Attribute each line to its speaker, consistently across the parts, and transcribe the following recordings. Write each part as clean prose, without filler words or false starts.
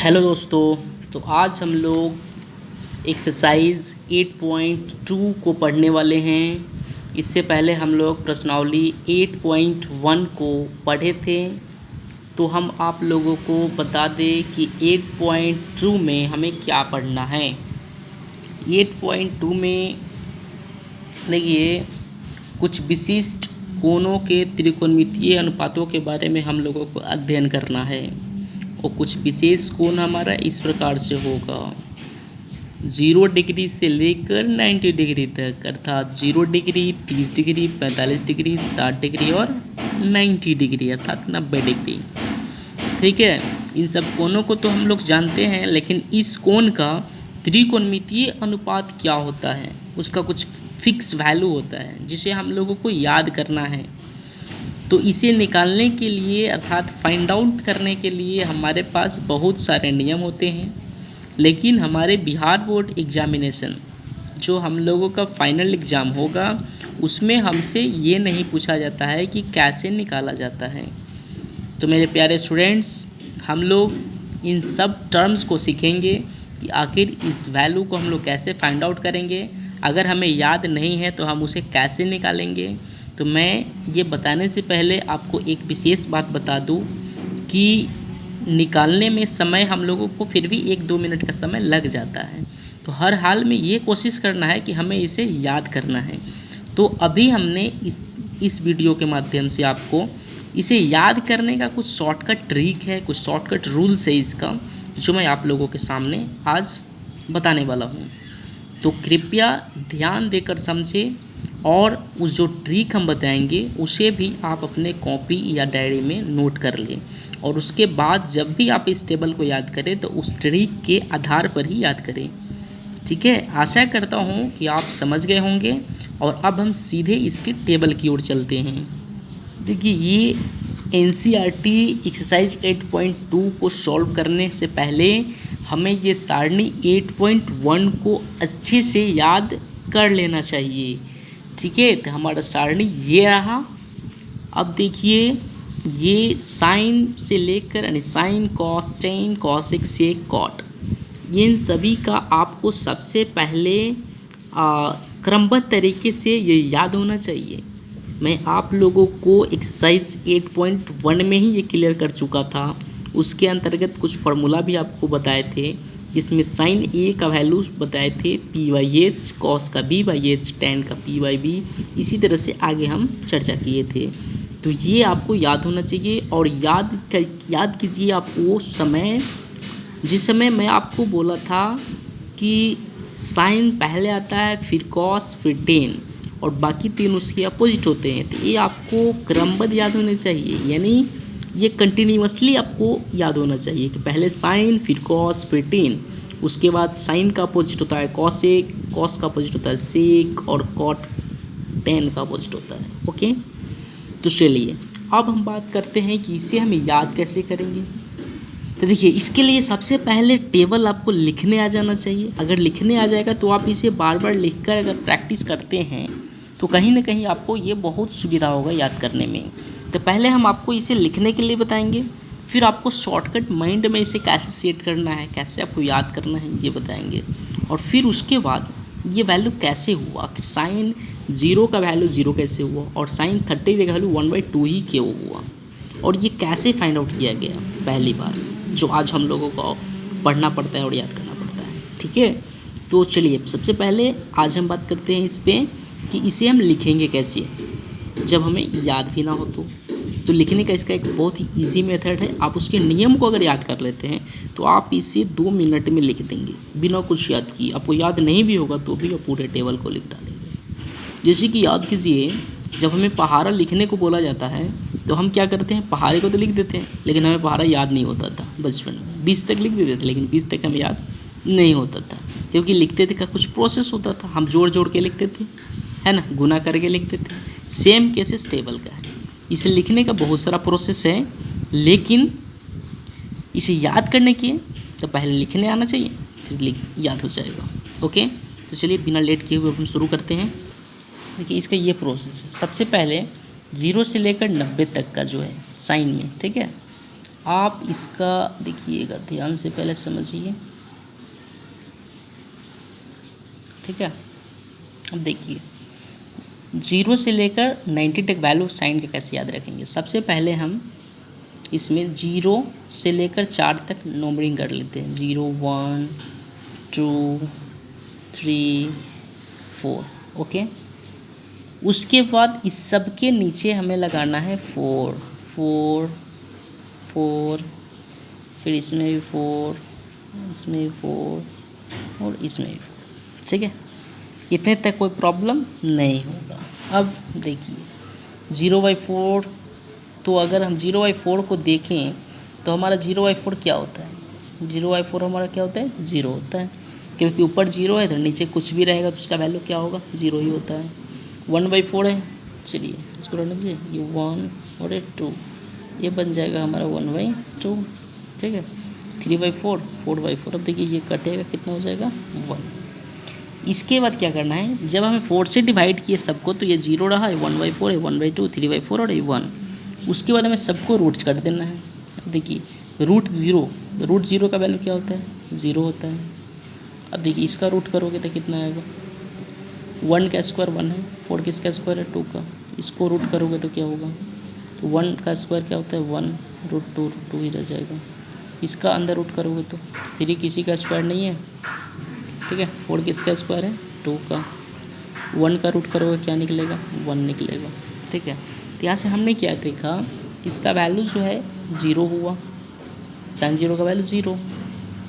Speaker 1: Hello दोस्तों। तो आज हम लोग एक्सरसाइज 8.2 को पढ़ने वाले हैं। इससे पहले हम लोग प्रश्नावली 8.1 को पढ़े थे। तो हम आप लोगों को बता दें कि 8.2 में हमें क्या पढ़ना है। 8.2 में देखिए कुछ विशिष्ट कोणों के त्रिकोणमितीय अनुपातों के बारे में हम लोगों को अध्ययन करना है। और कुछ विशेष कोण हमारा इस प्रकार से होगा 0 डिग्री से लेकर 90 डिग्री तक, अर्थात 0 डिग्री, 30 डिग्री, 45 डिग्री, 60 डिग्री और 90 डिग्री अर्थात 90 डिग्री। ठीक है, इन सब कोणों को तो हम लोग जानते हैं, लेकिन इस कोण का त्रिकोणमितीय अनुपात क्या होता है, उसका कुछ फिक्स वैल्यू होता है जिसे हम लोगों को याद करना है। तो इसे निकालने के लिए अर्थात फाइंड आउट करने के लिए हमारे पास बहुत सारे नियम होते हैं, लेकिन हमारे बिहार बोर्ड एग्जामिनेशन जो हम लोगों का फाइनल एग्ज़ाम होगा उसमें हमसे ये नहीं पूछा जाता है कि कैसे निकाला जाता है। तो मेरे प्यारे स्टूडेंट्स, हम लोग इन सब टर्म्स को सीखेंगे कि आखिर इस वैल्यू को हम लोग कैसे फाइंड आउट करेंगे। अगर हमें याद नहीं है तो हम उसे कैसे निकालेंगे। तो मैं ये बताने से पहले आपको एक विशेष बात बता दूं कि निकालने में समय हम लोगों को फिर भी 1-2 मिनट का समय लग जाता है। तो हर हाल में ये कोशिश करना है कि हमें इसे याद करना है। तो अभी हमने इस वीडियो के माध्यम से आपको इसे याद करने का कुछ शॉर्टकट ट्रिक है, कुछ शॉर्टकट रूल्स है इसका, जो मैं आप लोगों के सामने आज बताने वाला हूँ। तो कृपया ध्यान देकर समझें और उस जो ट्रिक हम बताएंगे उसे भी आप अपने कॉपी या डायरी में नोट कर लें। और उसके बाद जब भी आप इस टेबल को याद करें तो उस ट्रिक के आधार पर ही याद करें। ठीक है, आशा करता हूँ कि आप समझ गए होंगे। और अब हम सीधे इसके टेबल की ओर चलते हैं। देखिए, ये NCERT एक्सरसाइज 8.2 को सॉल्व करने से पहले हमें ये सारणी 8.1 को अच्छे से याद कर लेना चाहिए। ठीक है, तो हमारा सारणी ये रहा। अब देखिए, ये साइन से लेकर यानी साइन, कॉस, टेन, कॉसेक, सेक, कॉट, इन सभी का आपको सबसे पहले क्रमबद्ध तरीके से ये याद होना चाहिए। मैं आप लोगों को एक्सरसाइज 8.1 में ही ये क्लियर कर चुका था। उसके अंतर्गत कुछ फार्मूला भी आपको बताए थे, जिसमें साइन ए का वैल्यू बताए थे P/H, कॉस का B/H, टेन का P/B। इसी तरह से आगे हम चर्चा किए थे। तो ये आपको याद होना चाहिए। और याद कीजिए आप वो समय जिस समय मैं आपको बोला था कि साइन पहले आता है, फिर कॉस, फिर टेन, और बाकी तीन उसके अपोजिट होते हैं। तो ये आपको क्रमबद्ध याद होने चाहिए, यानी ये कंटिन्यूअसली आपको याद होना चाहिए कि पहले साइन, फिर कॉस, फिर टेन। उसके बाद साइन का अपोजिट होता है कॉसेक, कॉस का अपोजिट होता है सेक, और कॉट टेन का अपोजिट होता है। ओके, तो चलिए अब हम बात करते हैं कि इसे हम याद कैसे करेंगे। तो देखिए, इसके लिए सबसे पहले टेबल आपको लिखने आ जाना चाहिए। अगर लिखने आ जाएगा तो आप इसे बार बार लिखकर अगर प्रैक्टिस करते हैं तो कहीं ना कहीं आपको ये बहुत सुविधा होगा याद करने में। तो पहले हम आपको इसे लिखने के लिए बताएंगे, फिर आपको शॉर्टकट माइंड में इसे कैसे सेट करना है, कैसे आपको याद करना है, ये बताएंगे। और फिर उसके बाद ये वैल्यू कैसे हुआ कि साइन 0 का वैल्यू 0 कैसे हुआ, और साइन 30 का वैल्यू 1/2 ही क्यों हुआ, और ये कैसे फाइंड आउट किया गया पहली बार, जो आज हम लोगों को पढ़ना पड़ता है और याद करना पड़ता है। ठीक है, तो चलिए सबसे पहले आज हम बात करते हैं इस पर कि इसे हम लिखेंगे कैसे जब हमें याद भी ना हो। तो लिखने का इसका एक बहुत ही इजी मेथड है। आप उसके नियम को अगर याद कर लेते हैं तो आप इसे 2 मिनट में लिख देंगे बिना कुछ याद किए। आपको याद नहीं भी होगा तो भी आप पूरे टेबल को लिख डालेंगे। जैसे कि याद कीजिए, जब हमें पहाड़ा लिखने को बोला जाता है तो हम क्या करते हैं, पहाड़े को तो लिख देते हैं, लेकिन हमें पहाड़ा याद नहीं होता था। बचपन में 20 तक लिख देते थे, लेकिन 20 तक हमें याद नहीं होता था, क्योंकि लिखते थे का कुछ प्रोसेस होता था। हम जोड़ जोड़ के लिखते थे, है ना, गुना करके लिखते थे। सेम केसेस टेबल का है। इसे लिखने का बहुत सारा प्रोसेस है, लेकिन इसे याद करने के तो पहले लिखने आना चाहिए, फिर याद हो जाएगा। ओके, तो चलिए बिना लेट किए हुए हम शुरू करते हैं। देखिए, इसका ये प्रोसेस है। सबसे पहले 0 से लेकर 90 तक का जो है साइन में, ठीक है, आप इसका देखिएगा, ध्यान से पहले समझिए, ठीक है। अब देखिए 0 से लेकर 90 तक वैल्यू साइन के कैसे याद रखेंगे। सबसे पहले हम इसमें 0 से लेकर 4 तक नंबरिंग कर लेते हैं। 0 1 2 3 4, ओके। उसके बाद इस सब के नीचे हमें लगाना है 4 4 4, फिर इसमें भी 4, इसमें भी 4 और इसमें भी 4, ठीक है। इतने तक कोई प्रॉब्लम नहीं होगा। अब देखिए 0/4, तो अगर हम 0/4 को देखें तो हमारा 0/4 क्या होता है। 0/4 हमारा क्या होता है, 0 होता है, क्योंकि ऊपर 0 है तो नीचे कुछ भी रहेगा तो उसका वैल्यू क्या होगा, 0 ही होता है। 1/4 है, चलिए इसको रहने दीजिए, ये 1 और ये 2, ये बन जाएगा हमारा 1/2, ठीक है। 3/4 4/4, अब देखिए ये कटेगा, कितना हो जाएगा 1। इसके बाद क्या करना है, जब हमें 4 से डिवाइड किए सबको तो ये 0 रहा, ये 1/4 है, 1/2 3/4 और ये 1। उसके बाद हमें सबको रूट कर देना है। देखिए रूट ज़ीरो का वैल्यू क्या होता है, 0 होता है। अब देखिए इसका रूट करोगे तो कितना आएगा, 1 का स्क्वायर 1 है, 4 किसका स्क्वायर है 2 का, इसको रूट करोगे तो क्या होगा, 1 का स्क्वायर क्या होता है 1 √2 ही रह जाएगा। इसका अंदर रूट करोगे तो 3 किसी का स्क्वायर नहीं है, ठीक है। 4 किसका स्क्वायर है 2 का, 1 का रूट करोगे क्या निकलेगा 1 निकलेगा, ठीक है। तो यहाँ से हमने क्या देखा, इसका वैल्यू जो है 0 हुआ, साइन 0 का वैल्यू 0,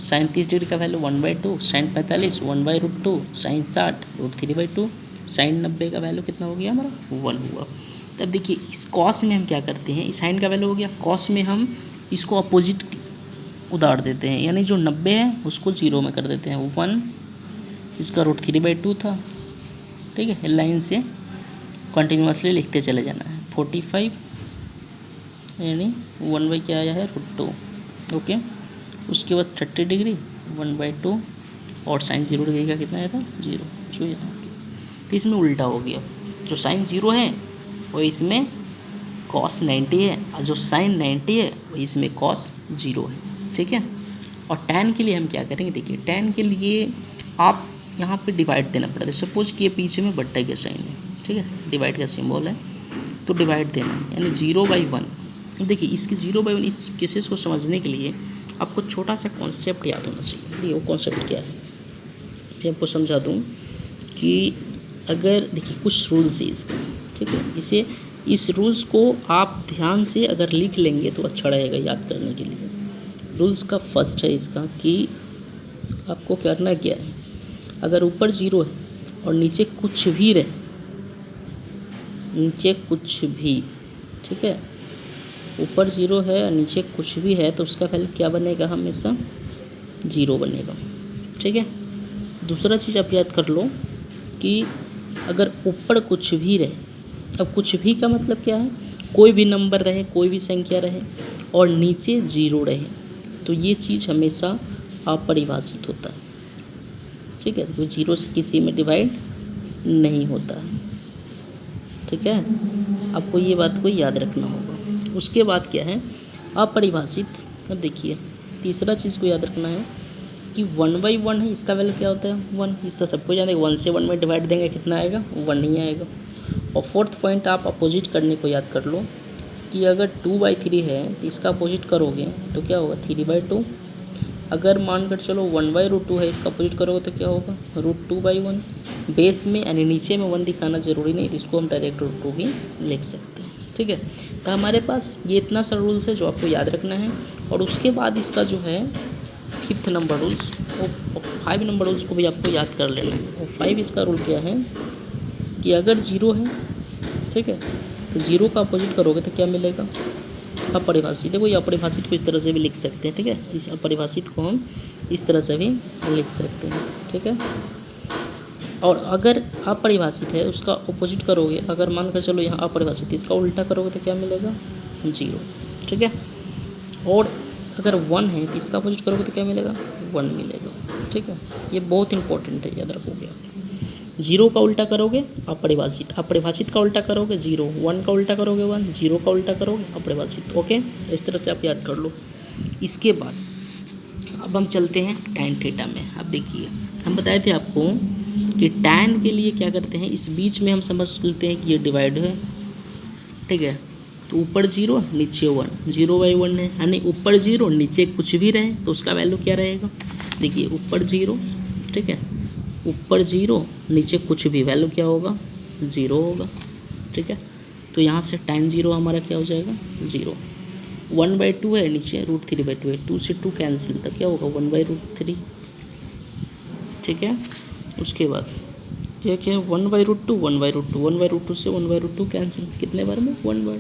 Speaker 1: साइन 30 डिग्री का वैल्यू 1/2, साइन 45 1/√2, साइन 60 √3/2, साइन 90 का वैल्यू कितना हो गया हमारा 1 हुआ। तब देखिए इस कॉस में हम क्या करते हैं, इस साइन का वैल्यू हो गया, कॉस में हम इसको अपोजिट उतार देते हैं, यानी जो 90 है उसको 0 में कर देते हैं। 1 इसका √3/2 था, ठीक है। लाइन से कंटिन्यूसली लिखते चले जाना है। 45 यानी 1 क्या आया है √2, ओके। उसके बाद 30 डिग्री 1/2 और साइन 0 डिग्री का कितना आया था 0, जो यहाँ तो इसमें उल्टा हो गया, जो साइन 0 है वो इसमें कॉस 90 है, और जो साइन 90 है वो इसमें कॉस 0 है, ठीक है। और tan के लिए हम क्या करेंगे, देखिए tan के लिए आप यहाँ पे डिवाइड देना पड़ता है। सपोज कि ये पीछे में बट्टा का साइन है, ठीक है, डिवाइड का सिंबल है तो डिवाइड देना है, यानी 0/1। देखिए इसकी 0/1 इस केसेस को समझने के लिए आपको छोटा सा कॉन्सेप्ट याद होना चाहिए। देखिए वो कॉन्सेप्ट क्या है, मैं आपको समझा दूँ कि अगर देखिए कुछ रूल्स है इसका, ठीक है, इस रूल्स को आप ध्यान से अगर लिख लेंगे तो अच्छा रहेगा याद करने के लिए। रूल्स का फर्स्ट है इसका कि आपको करना क्या है, अगर ऊपर 0 है और नीचे कुछ भी रहे, नीचे कुछ भी, ठीक है, ऊपर 0 है और नीचे कुछ भी है तो उसका वैल्यू क्या बनेगा, हमेशा 0 बनेगा, ठीक है। दूसरा चीज़ आप याद कर लो कि अगर ऊपर कुछ भी रहे, अब कुछ भी का मतलब क्या है, कोई भी नंबर रहे, कोई भी संख्या रहे और नीचे 0 रहे, तो ये चीज़ हमेशा अपरिभाषित होता है, ठीक है। तो 0 से किसी में डिवाइड नहीं होता है, ठीक है। आपको ये बात को याद रखना होगा। उसके बाद क्या है, अपरिभाषित। अब देखिए तीसरा चीज़ को याद रखना है कि 1/1 है, इसका वैल्यू क्या होता है 1, इस तरह सबको जाने 1 से 1 में डिवाइड देंगे कितना आएगा 1 नहीं आएगा। और फोर्थ पॉइंट आप अपोजिट करने को याद कर लो कि अगर 2/3 है तो इसका अपोजिट करोगे तो क्या होगा 3/2। अगर मानकर चलो 1/√2 है, इसका अपोजिट करोगे तो क्या होगा √2/1। बेस में यानी नीचे में 1 दिखाना ज़रूरी नहीं, तो इसको हम डायरेक्ट √2 भी लिख सकते हैं, ठीक है। तो हमारे पास ये इतना सा रूल्स है जो आपको याद रखना है। और उसके बाद इसका जो है 5th नंबर रूल्स, वो 5 नंबर रूल्स को भी आपको याद कर लेना है। और 5 इसका रूल क्या है कि अगर 0 है, ठीक है, तो 0 का अपोजिट करोगे तो क्या मिलेगा अपरिभाषित। देखो ये अपरिभाषित को इस तरह से भी लिख सकते हैं, ठीक है, इस अपरिभाषित को हम इस तरह से भी लिख सकते हैं, ठीक है। और अगर अपरिभाषित है उसका अपोजिट करोगे, अगर मानकर चलो यहाँ अपरिभाषित इसका उल्टा करोगे तो क्या मिलेगा 0, ठीक है। और अगर 1 है तो इसका अपोजिट करोगे तो क्या मिलेगा 1 मिलेगा, ठीक है। ये बहुत इंपॉर्टेंट है, याद रखोगे आप। जीरो का उल्टा करोगे अपरिभाषित, अपरिभाषित का उल्टा करोगे जीरो, 1 का उल्टा करोगे 1, 0 का उल्टा करोगे अपरिभाषित। ओके, इस तरह से आप याद कर लो। इसके बाद अब हम चलते हैं टैन थीटा में। अब देखिए हम बताए थे आपको कि टैन के लिए क्या करते हैं, इस बीच में हम समझ लेते हैं कि ये डिवाइड है, ठीक है। तो ऊपर 0 नीचे 1, 0/1 है, यानी ऊपर 0 नीचे कुछ भी रहे तो उसका वैल्यू क्या रहेगा। देखिए ऊपर 0, ठीक है, ऊपर 0 नीचे कुछ भी, वैल्यू क्या होगा 0 होगा, ठीक है। तो यहाँ से tan 0 हमारा क्या हो जाएगा 0। 1/2 है, नीचे √3/2 है, 2 से 2 कैंसिल, तो क्या होगा 1/√3, ठीक है। उसके बाद क्या क्या है 1/√2, 1/√2, 1/√2 से 1/√2 कैंसिल, कितने बार में 1 बार,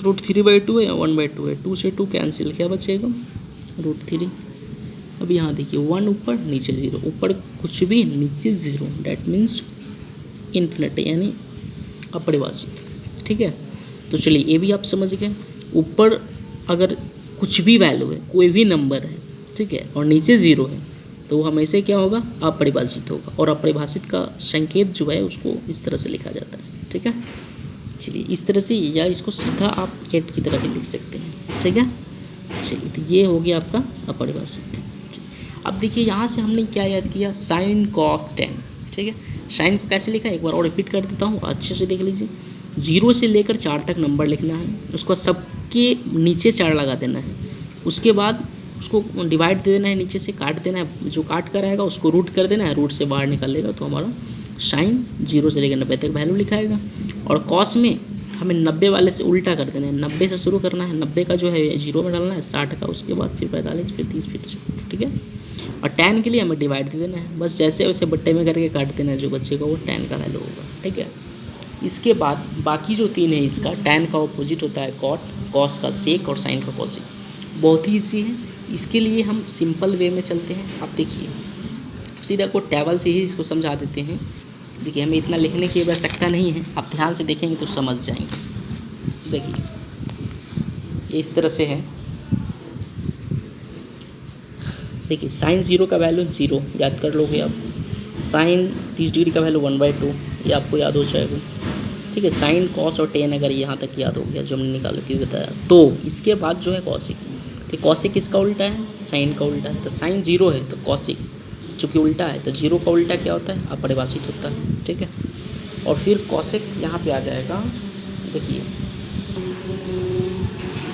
Speaker 1: √3/2 है, 1/2 है, 2 से 2 कैंसिल, क्या बचेगा √3। अब यहाँ देखिए 1 ऊपर नीचे 0, ऊपर कुछ भी नीचे 0, डैट मीन्स इन्फिनिटी यानी अपरिभाषित, ठीक है। तो चलिए ये भी आप समझ गए। ऊपर अगर कुछ भी वैल्यू है, कोई भी नंबर है, ठीक है, और नीचे 0 है तो वो हमेशा क्या होगा अपरिभाषित होगा, और अपरिभाषित का संकेत जो है उसको इस तरह से लिखा जाता है, ठीक है। चलिए इस तरह से, या इसको सीधा आप एट की तरह भी लिख सकते हैं, ठीक है। चलिए तो ये हो गया आपका अपरिभाषित। अब देखिए यहाँ से हमने क्या याद किया, साइन कॉस टेन, ठीक है। साइन को कैसे लिखा है एक बार और रिपीट कर देता हूँ, अच्छे से देख लीजिए। 0 से लेकर 4 तक नंबर लिखना है, उसको सबके नीचे 4 लगा देना है, उसके बाद उसको डिवाइड दे देना है, नीचे से काट देना है, जो काट कर आएगा उसको रूट कर देना है, रूट से बाहर निकलेगा तो हमारा साइन 0 से लेकर 90 तक वैल्यू लिखाएगा। और कॉस में हमें 90 वाले से उल्टा कर देना है, 90 से शुरू करना है, 90 का जो है 0 में डालना है, 60 का, उसके बाद फिर 45, फिर 30, फिर 40, ठीक है। और tan के लिए हमें डिवाइड दे देना है, बस जैसे वैसे बट्टे में करके काट देना है, जो बचेगा वो tan का वैल्यू होगा, ठीक है। इसके बाद बाकी जो 3 है, इसका tan का ऑपोजिट होता है कॉट, कॉस का सेक और साइन का कॉसिक, बहुत ही ईजी है। इसके लिए हम सिंपल वे में चलते हैं। आप देखिए सीधा को टेबल से ही इसको समझा देते हैं। देखिए हमें इतना लिखने की आवश्यकता नहीं है, आप ध्यान से देखेंगे तो समझ जाएंगे। देखिए ये इस तरह से है, देखिए साइन 0 का वैल्यू 0 याद कर लोगे आप, साइन 30 डिग्री का वैल्यू 1/2 ये आपको याद हो जाएगा, ठीक है। साइन कॉस और टेन अगर यहाँ तक याद हो गया जो हमने निकाल के बताया, तो इसके बाद जो है कॉसिक, तो कॉसिक किसका उल्टा है साइन का उल्टा है, तो साइन 0 है तो कॉसिक चूँकि उल्टा है तो 0 का उल्टा क्या होता है अपरिभाषित होता है, ठीक है। और फिर कॉसिक यहाँ पे आ जाएगा, देखिए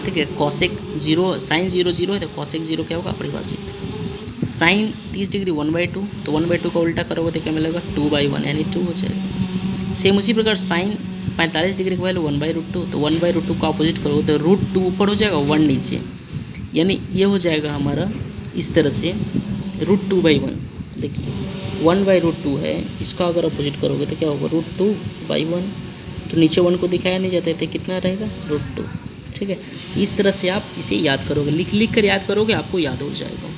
Speaker 1: ठीक है, कॉसिक 0, साइन 0 0 है तो कॉसिक 0 क्या होगा अपरिभाषित। साइन 30 डिग्री 1/2, तो 1/2 का उल्टा करोगे तो क्या मिलेगा 2/1 यानी 2 हो जाएगा। सेम उसी प्रकार साइन 45 डिग्री का वैल्यू 1/√2, तो 1/√2 का अपोजिट करोगे तो √2 ऊपर हो जाएगा 1 नीचे, यानी ये हो जाएगा हमारा इस तरह से √2/1। देखिए 1/√2 है, इसका अगर अपोजिट करोगे तो क्या होगा √2/1, तो नीचे 1 को दिखाया नहीं जाता है तो कितना रहेगा √2, ठीक है। इस तरह से आप इसे याद करोगे, लिख कर याद करोगे, आपको याद हो जाएगा।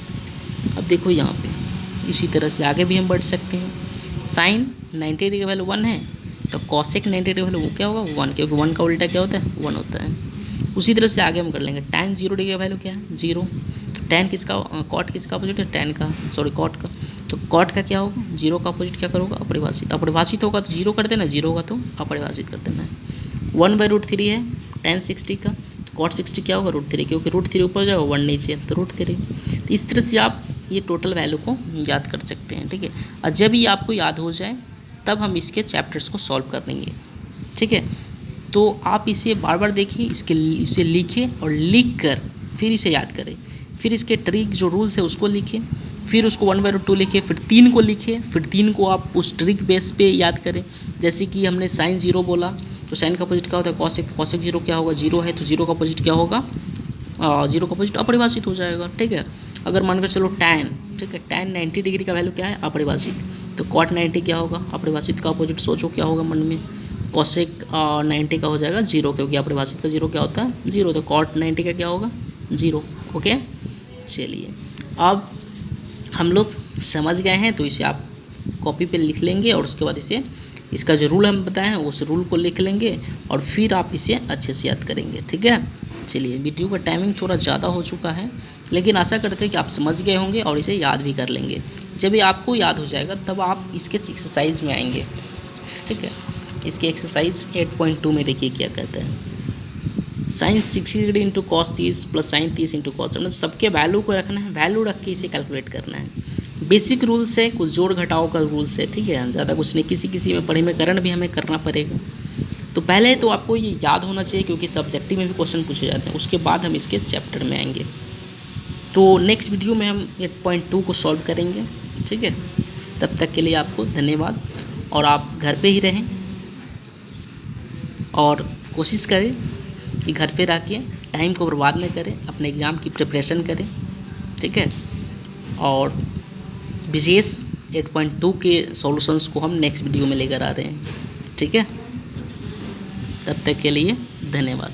Speaker 1: अब देखो यहाँ पे इसी तरह से आगे भी हम बढ़ सकते हैं। साइन 90 डिग्री का वैल्यू 1 है तो कॉसेक 90 डिग्री का वैल्यू क्या होगा 1, क्योंकि 1 का उल्टा क्या होता है 1 होता है। उसी तरह से आगे हम कर लेंगे, tan 0 डिग्री का वैल्यू क्या है 0, tan किसका कॉट किसका अपोजिट है tan का, सॉरी कॉट का, तो कॉट का क्या होगा 0 का अपोजिट क्या करोगा अपरिभाषित, अपरिभाषित होगा तो 0 कर देना, 0 होगा तो अपरिभाषित कर देना है। 1/√3 है tan 60 का, कॉट 60 क्या होगा √3, क्योंकि √3 ऊपर जाएगा 1 नीचे तो √3। तो इस तरह से आप ये टोटल वैल्यू को याद कर सकते हैं, ठीक है। और जब ये आपको याद हो जाए तब हम इसके चैप्टर्स को सॉल्व कर लेंगे, ठीक है। तो आप इसे बार बार देखिए, इसे लिखें और लिख कर फिर इसे याद करें, फिर इसके ट्रिक जो रूल्स है उसको लिखें, फिर उसको 1/2 लिखें, फिर 3 को लिखें, फिर 3 को आप उस ट्रिक बेस पे याद करें। जैसे कि हमने साइन 0 बोला तो साइन का अपोजिट क्या होता है कॉसेक, कॉसेक 0 क्या होगा 0 है तो 0 का अपोजिट क्या होगा 0 का अपोजिट अपरिभाषित हो जाएगा, ठीक है। अगर मानकर चलो tan, ठीक है, tan 90 डिग्री का वैल्यू क्या है अपरिभाषित, तो कॉट 90 क्या होगा अपरिभाषित का अपोजिट, सोचो क्या होगा मन में, कॉसेक 90 का हो जाएगा 0, क्योंकि अपरिभाषित का 0 क्या होता है 0, तो कॉट 90 का क्या होगा 0, ओके। चलिए अब हम लोग समझ गए हैं, तो इसे आप कॉपी पे लिख लेंगे और उसके बाद इसे इसका जो रूल हम बताए हैं उस रूल को लिख लेंगे और फिर आप इसे अच्छे से याद करेंगे, ठीक है। चलिए, वीडियो का टाइमिंग थोड़ा ज़्यादा हो चुका है, लेकिन आशा करते हैं कि आप समझ गए होंगे और इसे याद भी कर लेंगे। जब ये आपको याद हो जाएगा तब आप इसके एक्सरसाइज में आएंगे। ठीक है, इसके एक्सरसाइज 8.2 में देखिए क्या कहता है। Sine 60 into cos 30 plus sine 30 into cos, मतलब सबके वैल्यू को रखना है, वैल्यू रख के इसे कैलकुलेट करना है। बेसिक रूल्स है, कुछ जोड़ घटाव का रूल्स है। ठीक है, ज़्यादा कुछ नहीं, किसी में पढ़े में करण भी हमें करना पड़ेगा। तो पहले तो आपको ये याद होना चाहिए, क्योंकि सब्जेक्टिव में भी क्वेश्चन पूछे जाते हैं। उसके बाद हम इसके चैप्टर में आएंगे। तो नेक्स्ट वीडियो में हम 8.2 को सॉल्व करेंगे। ठीक है, तब तक के लिए आपको धन्यवाद, और आप घर पे ही रहें और कोशिश करें कि घर पे रह के टाइम को बर्बाद न करें, अपने एग्ज़ाम की प्रिपरेशन करें। ठीक है, और विशेष 8.2 के सॉल्यूशंस को हम नेक्स्ट वीडियो में लेकर आ रहे हैं। ठीक है, तब तक के लिए धन्यवाद।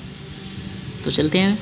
Speaker 1: तो चलते हैं।